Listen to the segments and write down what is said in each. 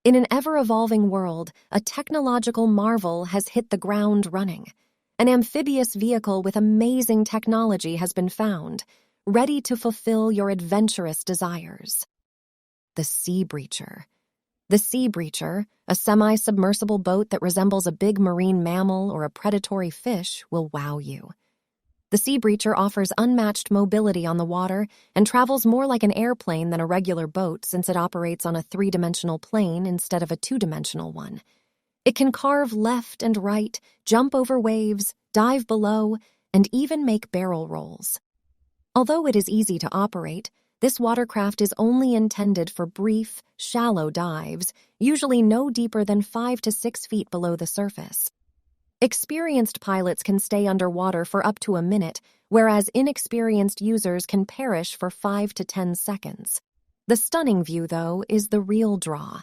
In an ever-evolving world, a technological marvel has hit the ground running. An amphibious vehicle with amazing technology has been found, ready to fulfill your adventurous desires. The Sea Breacher. The Sea Breacher, a semi-submersible boat that resembles a big marine mammal or a predatory fish, will wow you. The Sea Breacher offers unmatched mobility on the water and travels more like an airplane than a regular boat since it operates on a three-dimensional plane instead of a two-dimensional one. It can carve left and right, jump over waves, dive below, and even make barrel rolls. Although it is easy to operate, this watercraft is only intended for brief, shallow dives, usually no deeper than 5 to 6 feet below the surface. Experienced pilots can stay underwater for up to a minute, whereas inexperienced users can perish for 5 to 10 seconds. The stunning view, though, is the real draw.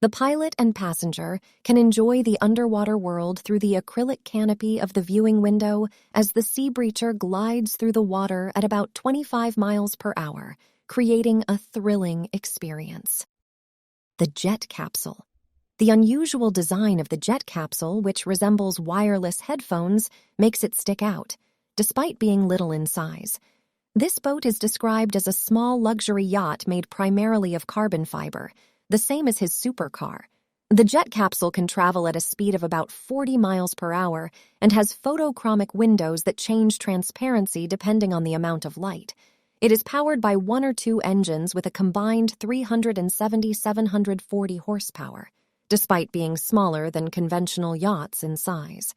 The pilot and passenger can enjoy the underwater world through the acrylic canopy of the viewing window as the Sea Breacher glides through the water at about 25 miles per hour, creating a thrilling experience. The Jet Capsule. The unusual design of the Jet Capsule, which resembles wireless headphones, makes it stick out, despite being little in size. This boat is described as a small luxury yacht made primarily of carbon fiber, the same as his supercar. The Jet Capsule can travel at a speed of about 40 miles per hour and has photochromic windows that change transparency depending on the amount of light. It is powered by 1 or 2 engines with a combined 370-740 horsepower. Despite being smaller than conventional yachts in size.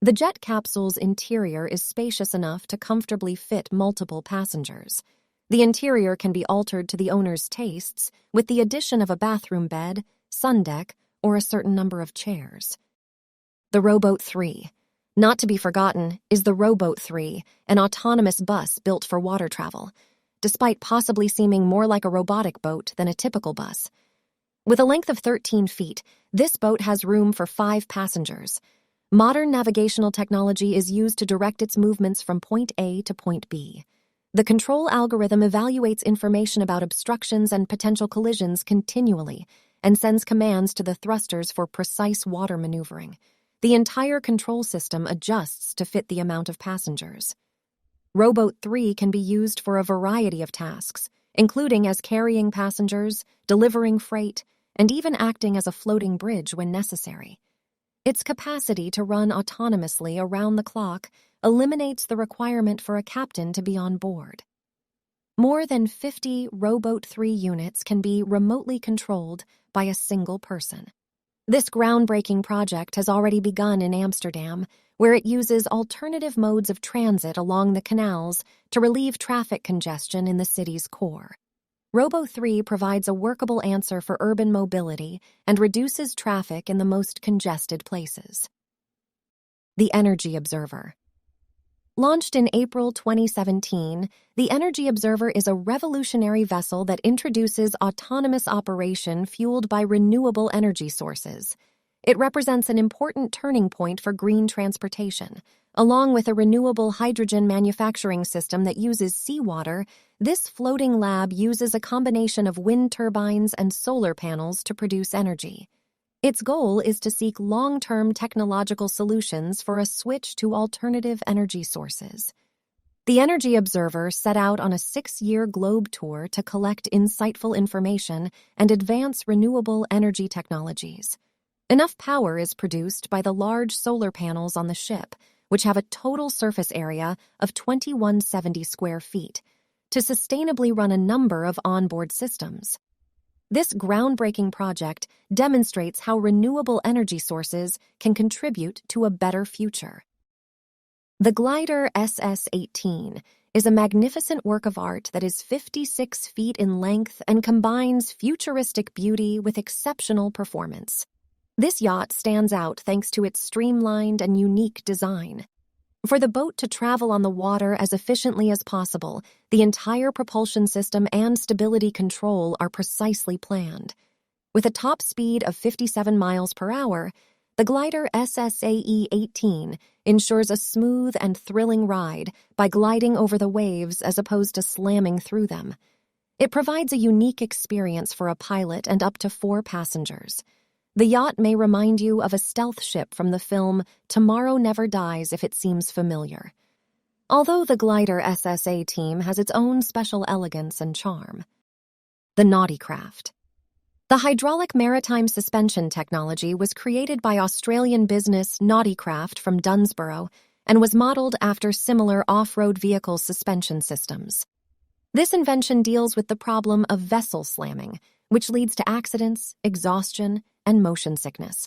The Jet Capsule's interior is spacious enough to comfortably fit multiple passengers. The interior can be altered to the owner's tastes with the addition of a bathroom bed, sun deck, or a certain number of chairs. The Roboat 3. Not to be forgotten is the Roboat 3, an autonomous bus built for water travel, despite possibly seeming more like a robotic boat than a typical bus. With a length of 13 feet, this boat has room for 5 passengers. Modern navigational technology is used to direct its movements from point A to point B. The control algorithm evaluates information about obstructions and potential collisions continually and sends commands to the thrusters for precise water maneuvering. The entire control system adjusts to fit the amount of passengers. Roboat 3 can be used for a variety of tasks, including as carrying passengers, delivering freight, and even acting as a floating bridge when necessary. Its capacity to run autonomously around the clock eliminates the requirement for a captain to be on board. More than 50 Roboat 3 units can be remotely controlled by a single person. This groundbreaking project has already begun in Amsterdam, where it uses alternative modes of transit along the canals to relieve traffic congestion in the city's core. Roboat 3 provides a workable answer for urban mobility and reduces traffic in the most congested places. The Energy Observer. Launched in April 2017, the Energy Observer is a revolutionary vessel that introduces autonomous operation fueled by renewable energy sources. It represents an important turning point for green transportation. Along with a renewable hydrogen manufacturing system that uses seawater, this floating lab uses a combination of wind turbines and solar panels to produce energy. Its goal is to seek long-term technological solutions for a switch to alternative energy sources. The Energy Observer set out on a 6-year globe tour to collect insightful information and advance renewable energy technologies. Enough power is produced by the large solar panels on the ship, which have a total surface area of 2,170 square feet, to sustainably run a number of onboard systems. This groundbreaking project demonstrates how renewable energy sources can contribute to a better future. The glider SS-18 is a magnificent work of art that is 56 feet in length and combines futuristic beauty with exceptional performance. This yacht stands out thanks to its streamlined and unique design. For the boat to travel on the water as efficiently as possible, the entire propulsion system and stability control are precisely planned. With a top speed of 57 miles per hour, the glider SSAE-18 ensures a smooth and thrilling ride by gliding over the waves as opposed to slamming through them. It provides a unique experience for a pilot and up to 4 passengers. The yacht may remind you of a stealth ship from the film Tomorrow Never Dies if it seems familiar. Although the glider SSA team has its own special elegance and charm. The Nauty Craft. The hydraulic maritime suspension technology was created by Australian business Nauty Craft from Dunsborough and was modeled after similar off-road vehicle suspension systems. This invention deals with the problem of vessel slamming, which leads to accidents, exhaustion, and motion sickness.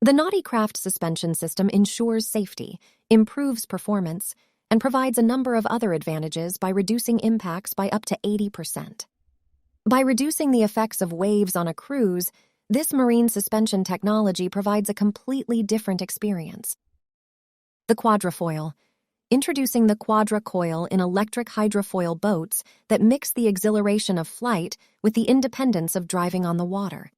The Nauty Craft suspension system ensures safety, improves performance, and provides a number of other advantages by reducing impacts by up to 80%. By reducing the effects of waves on a cruise, this marine suspension technology provides a completely different experience. The Quadrafoil. Introducing the Quadrafoil in electric hydrofoil boats that mix the exhilaration of flight with the independence of driving on the water.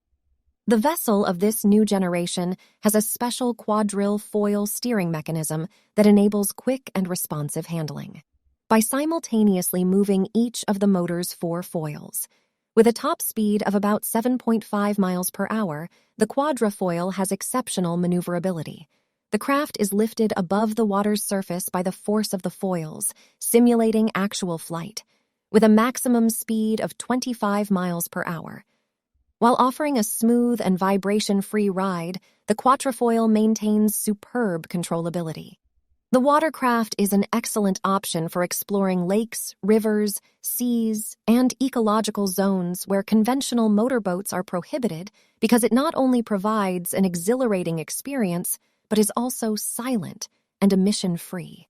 The vessel of this new generation has a special Quadrafoil steering mechanism that enables quick and responsive handling. By simultaneously moving each of the motor's 4 foils. With a top speed of about 7.5 miles per hour, the Quadrafoil has exceptional maneuverability. The craft is lifted above the water's surface by the force of the foils, simulating actual flight, with a maximum speed of 25 miles per hour. While offering a smooth and vibration-free ride, the Quadrafoil maintains superb controllability. The watercraft is an excellent option for exploring lakes, rivers, seas, and ecological zones where conventional motorboats are prohibited because it not only provides an exhilarating experience, but is also silent and emission-free.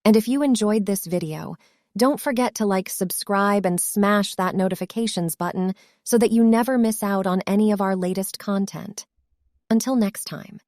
And if you enjoyed this video, don't forget to subscribe, and smash that notifications button so that you never miss out on any of our latest content. Until next time.